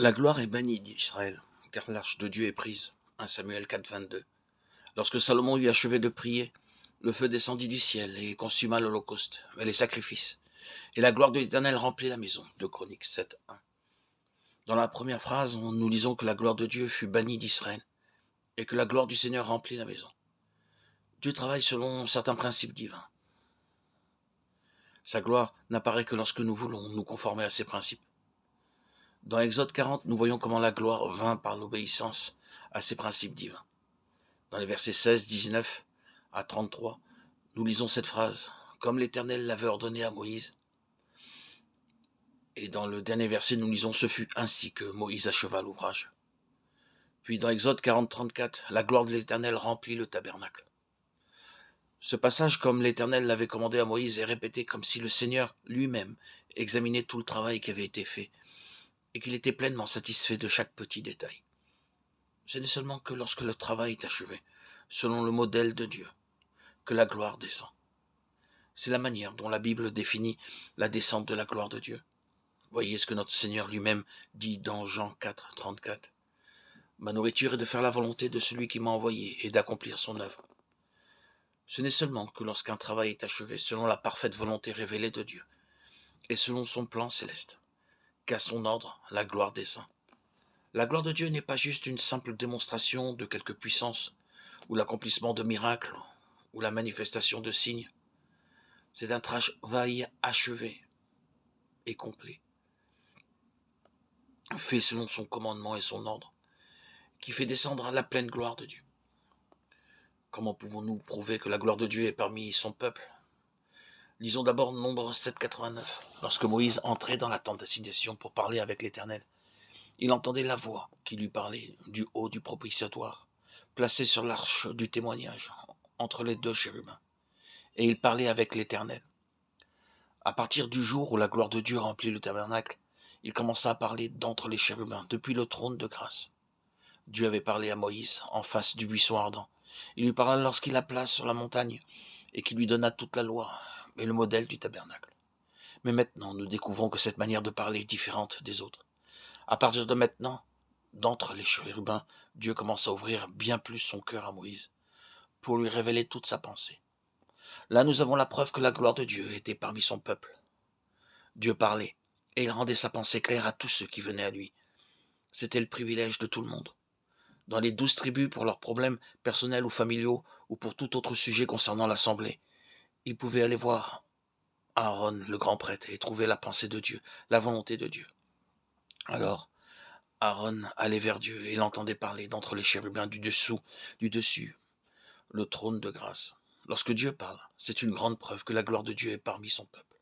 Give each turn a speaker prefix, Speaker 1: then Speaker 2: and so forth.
Speaker 1: La gloire est bannie d'Israël, car l'arche de Dieu est prise. 1 Samuel 4, 22. Lorsque Salomon eut achevé de prier, le feu descendit du ciel et consuma l'holocauste et les sacrifices. Et la gloire de l'Éternel remplit la maison. 2 Chroniques 7, 1. Dans la première phrase, nous lisons que la gloire de Dieu fut bannie d'Israël et que la gloire du Seigneur remplit la maison. Dieu travaille selon certains principes divins. Sa gloire n'apparaît que lorsque nous voulons nous conformer à ses principes. Dans Exode 40, nous voyons comment la gloire vint par l'obéissance à ces principes divins. Dans les versets 16, 19 à 33, nous lisons cette phrase, comme l'Éternel l'avait ordonné à Moïse. Et dans le dernier verset, nous lisons, ce fut ainsi que Moïse acheva l'ouvrage. Puis dans Exode 40, 34, la gloire de l'Éternel remplit le tabernacle. Ce passage, comme l'Éternel l'avait commandé à Moïse, est répété comme si le Seigneur lui-même examinait tout le travail qui avait été fait et qu'il était pleinement satisfait de chaque petit détail. Ce n'est seulement que lorsque le travail est achevé, selon le modèle de Dieu, que la gloire descend. C'est la manière dont la Bible définit la descente de la gloire de Dieu. Voyez ce que notre Seigneur lui-même dit dans Jean 4, 34. « Ma nourriture est de faire la volonté de celui qui m'a envoyé et d'accomplir son œuvre. » Ce n'est seulement que lorsqu'un travail est achevé selon la parfaite volonté révélée de Dieu et selon son plan céleste, qu'à son ordre, la gloire descend. La gloire de Dieu n'est pas juste une simple démonstration de quelque puissance ou l'accomplissement de miracles ou la manifestation de signes. C'est un travail achevé et complet, fait selon son commandement et son ordre, qui fait descendre la pleine gloire de Dieu. Comment pouvons-nous prouver que la gloire de Dieu est parmi son peuple ? Lisons d'abord Nombre 7, 89. Lorsque Moïse entrait dans la tente d'assignation pour parler avec l'Éternel, il entendait la voix qui lui parlait du haut du propitiatoire, placé sur l'arche du témoignage, entre les deux chérubins. Et il parlait avec l'Éternel. À partir du jour où la gloire de Dieu remplit le tabernacle, il commença à parler d'entre les chérubins, depuis le trône de grâce. Dieu avait parlé à Moïse en face du buisson ardent. Il lui parla lorsqu'il appela sur la montagne et qu'il lui donna toute la loi et le modèle du tabernacle. Mais maintenant, nous découvrons que cette manière de parler est différente des autres. À partir de maintenant, d'entre les chérubins, Dieu commence à ouvrir bien plus son cœur à Moïse pour lui révéler toute sa pensée. Là, nous avons la preuve que la gloire de Dieu était parmi son peuple. Dieu parlait et il rendait sa pensée claire à tous ceux qui venaient à lui. C'était le privilège de tout le monde. Dans les 12 tribus, pour leurs problèmes personnels ou familiaux, ou pour tout autre sujet concernant l'assemblée, ils pouvaient aller voir Aaron, le grand prêtre, et trouver la pensée de Dieu, la volonté de Dieu. Alors, Aaron allait vers Dieu et l'entendait parler d'entre les chérubins du dessus, le trône de grâce. Lorsque Dieu parle, c'est une grande preuve que la gloire de Dieu est parmi son peuple.